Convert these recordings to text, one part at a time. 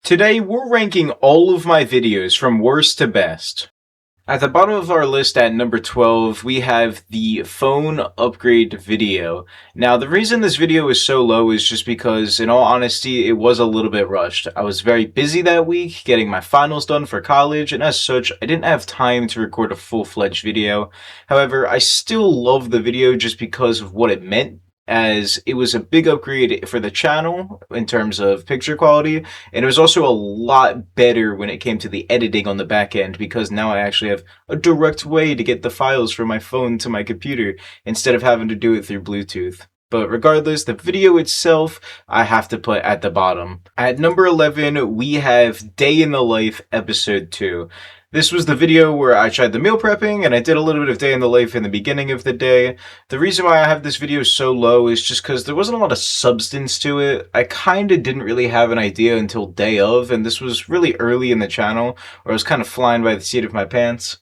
Today, we're ranking all of my videos from worst to best. At the bottom of our list at number 12, we have the phone upgrade video. Now, the reason this video is so low is just because, in all honesty, it was a little bit rushed. I was very busy that week getting my finals done for college, and as such, I didn't have time to record a full-fledged video. However, I still love the video just because of what it meant, as it was a big upgrade for the channel in terms of picture quality, and it was also a lot better when it came to the editing on the back end because now I actually have a direct way to get the files from my phone to my computer instead of having to do it through Bluetooth. But regardless, the video itself, I have to put at the bottom. At number 11, we have Day in the Life Episode 2. This was the video where I tried the meal prepping, and I did a little bit of day in the life in the beginning of the day. The reason why I have this video so low is just because there wasn't a lot of substance to it. I kinda didn't really have an idea until day of, and this was really early in the channel, where I was kind of flying by the seat of my pants.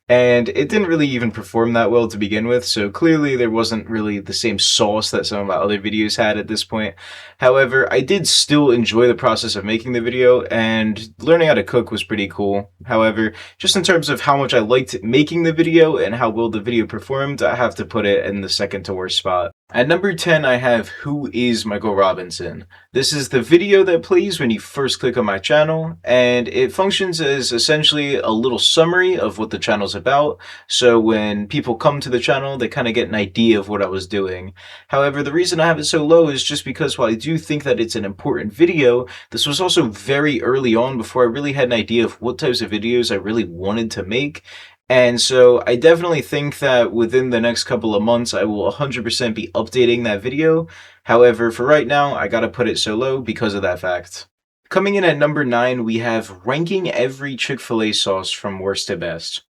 And it didn't really even perform that well to begin with, so clearly there wasn't really the same sauce that some of my other videos had at this point. However, I did still enjoy the process of making the video, and learning how to cook was pretty cool. However, just in terms of how much I liked making the video and how well the video performed, I have to put it in the second to worst spot. At number 10, I have Who is Michael Robinson? This is the video that plays when you first click on my channel, and it functions as essentially a little summary of what the channel's about, so when people come to the channel, they kind of get an idea of what I was doing. However, the reason I have it so low is just because while I do think that it's an important video, this was also very early on before I really had an idea of what types of videos I really wanted to make. And so I definitely think that within the next couple of months, I will 100% be updating that video. However, for right now, I gotta put it so low because of that fact. Coming in at number 9, we have ranking every Chick-fil-A sauce from worst to best.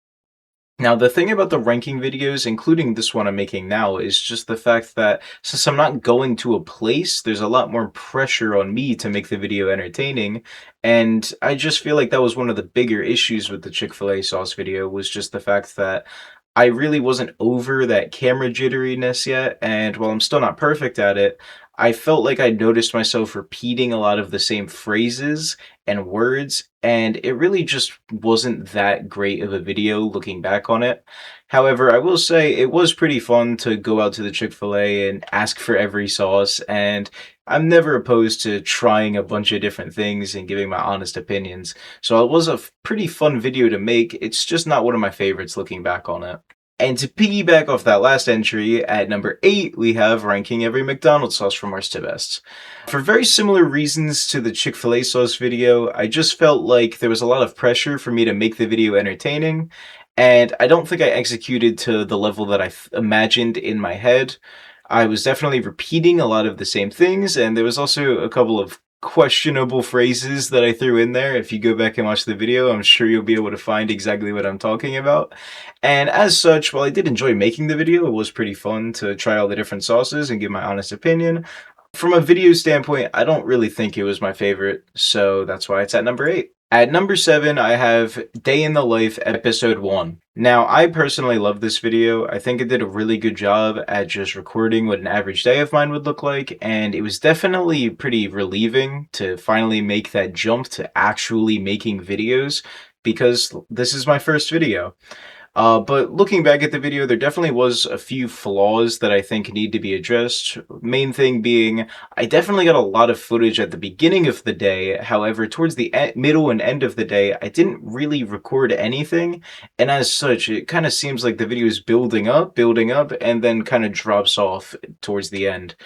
Now, the thing about the ranking videos, including this one I'm making now, is just the fact that since I'm not going to a place, there's a lot more pressure on me to make the video entertaining. And I just feel like that was one of the bigger issues with the Chick-fil-A sauce video, was just the fact that I really wasn't over that camera jitteriness yet. And while I'm still not perfect at it, I felt like I noticed myself repeating a lot of the same phrases and words, and it really just wasn't that great of a video looking back on it. However, I will say it was pretty fun to go out to the Chick-fil-A and ask for every sauce, and I'm never opposed to trying a bunch of different things and giving my honest opinions. So it was a pretty fun video to make. It's just not one of my favorites looking back on it. And to piggyback off that last entry, at number 8, we have ranking every McDonald's sauce from worst to best. For very similar reasons to the Chick-fil-A sauce video, I just felt like there was a lot of pressure for me to make the video entertaining, and I don't think I executed to the level that I imagined in my head. I was definitely repeating a lot of the same things, and there was also a couple of questionable phrases that I threw in there. If you go back and watch the video, I'm sure you'll be able to find exactly what I'm talking about. And as such, while I did enjoy making the video, it was pretty fun to try all the different sauces and give my honest opinion. From a video standpoint, I don't really think it was my favorite, so that's why it's at number 8. At number 7, I have Day in the Life Episode 1. Now, I personally love this video. I think it did a really good job at just recording what an average day of mine would look like, and it was definitely pretty relieving to finally make that jump to actually making videos, because this is my first video. But looking back at the video, there definitely was a few flaws that I think need to be addressed. Main thing being, I definitely got a lot of footage at the beginning of the day. However, towards the middle and end of the day, I didn't really record anything. And as such, it kind of seems like the video is building up, and then kind of drops off towards the end.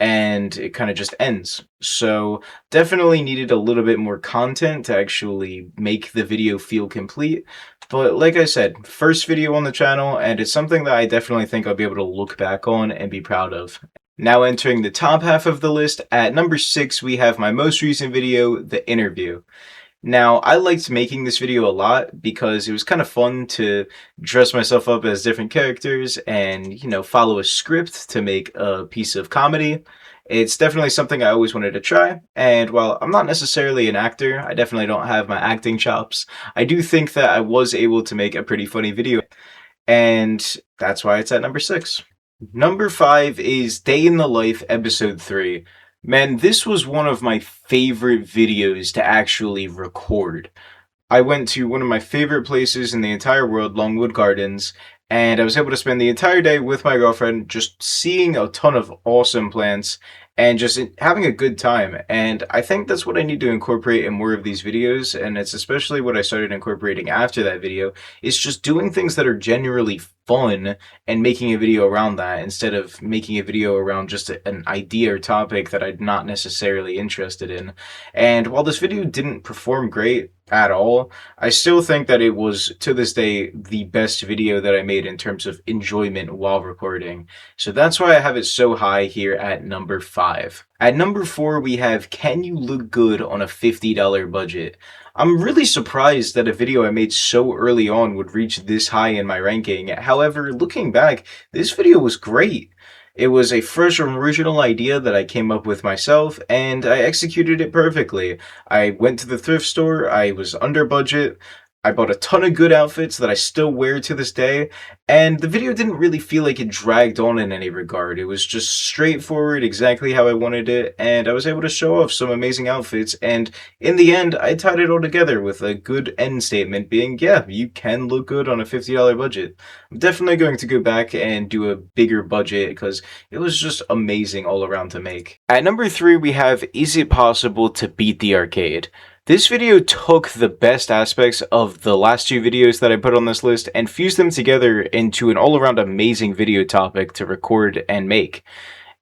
And it kind of just ends. So definitely needed a little bit more content to actually make the video feel complete. But like I said, first video on the channel, and it's something that I definitely think I'll be able to look back on and be proud of. Now entering the top half of the list, at number 6, we have my most recent video, The Interview. Now, I liked making this video a lot because it was kind of fun to dress myself up as different characters and, follow a script to make a piece of comedy. It's definitely something I always wanted to try, and while I'm not necessarily an actor, I definitely don't have my acting chops, I do think that I was able to make a pretty funny video, and that's why it's at number 6. Number 5 is Day in the Life Episode 3. Man, this was one of my favorite videos to actually record. I went to one of my favorite places in the entire world, Longwood Gardens, and I was able to spend the entire day with my girlfriend just seeing a ton of awesome plants and just having a good time. And I think that's what I need to incorporate in more of these videos, and it's especially what I started incorporating after that video, is just doing things that are genuinely fun and making a video around that instead of making a video around just an idea or topic that I'm not necessarily interested in. And while this video didn't perform great at all, I still think that it was, to this day, the best video that I made in terms of enjoyment while recording. So that's why I have it so high here at number 5. At number 4, we have Can You Look Good on a $50 Budget? I'm really surprised that a video I made so early on would reach this high in my ranking. However, looking back, this video was great. It was a fresh and original idea that I came up with myself, and I executed it perfectly. I went to the thrift store, I was under budget, I bought a ton of good outfits that I still wear to this day, and the video didn't really feel like it dragged on in any regard. It was just straightforward, exactly how I wanted it, and I was able to show off some amazing outfits, and in the end, I tied it all together with a good end statement being, yeah, you can look good on a $50 budget. I'm definitely going to go back and do a bigger budget because it was just amazing all around to make. At number 3, we have Is It Possible to Beat the Arcade? This video took the best aspects of the last 2 videos that I put on this list and fused them together into an all-around amazing video topic to record and make.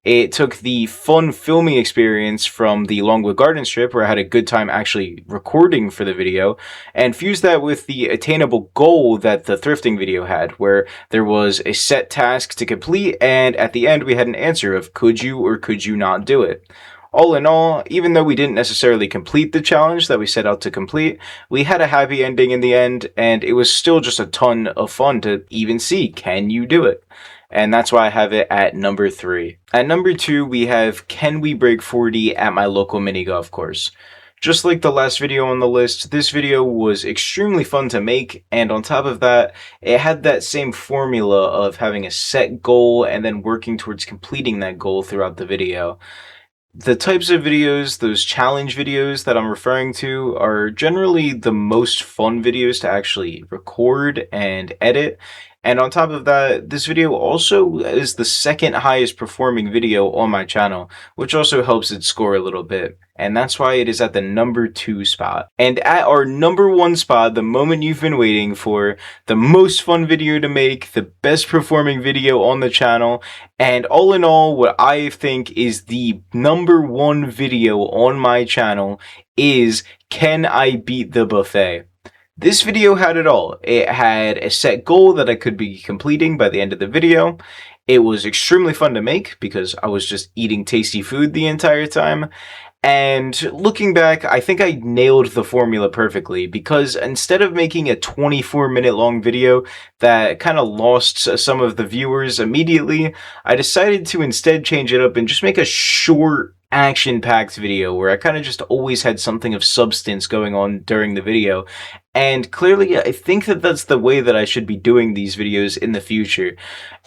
It took the fun filming experience from the Longwood Gardens trip, where I had a good time actually recording for the video, and fused that with the attainable goal that the thrifting video had, where there was a set task to complete, and at the end we had an answer of could you or could you not do it. All in all, even though we didn't necessarily complete the challenge that we set out to complete, we had a happy ending in the end, and it was still just a ton of fun to even see, can you do it? And that's why I have it at number 3. At number 2, we have Can We Break 40 at My Local Mini Golf Course? Just like the last video on the list, this video was extremely fun to make, and on top of that, it had that same formula of having a set goal and then working towards completing that goal throughout the video. The types of videos, those challenge videos that I'm referring to, are generally the most fun videos to actually record and edit. And on top of that, this video also is the second highest performing video on my channel, which also helps it score a little bit. And that's why it is at the number 2 spot. And at our number 1 spot, the moment you've been waiting for, the most fun video to make, the best performing video on the channel, and all in all, what I think is the number 1 video on my channel is Can I Beat the Buffet? This video had it all. It had a set goal that I could be completing by the end of the video. It was extremely fun to make because I was just eating tasty food the entire time. And looking back, I think I nailed the formula perfectly because instead of making a 24-minute long video that kind of lost some of the viewers immediately, I decided to instead change it up and just make a short, action-packed video where I kind of just always had something of substance going on during the video. And clearly, I think that that's the way that I should be doing these videos in the future.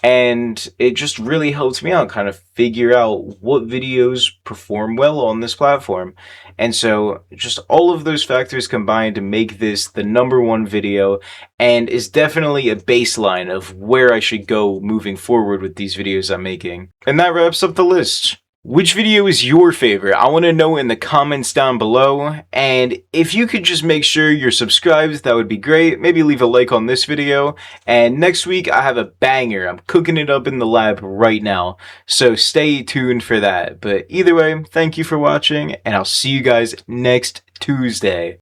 And it just really helped me out kind of figure out what videos perform well on this platform. And so just all of those factors combined to make this the number 1 video and is definitely a baseline of where I should go moving forward with these videos I'm making. And that wraps up the list. Which video is your favorite? I want to know in the comments down below, and if you could just make sure you're subscribed, that would be great. Maybe leave a like on this video, and next week I have a banger. I'm cooking it up in the lab right now, so stay tuned for that. But either way, thank you for watching, and I'll see you guys next Tuesday.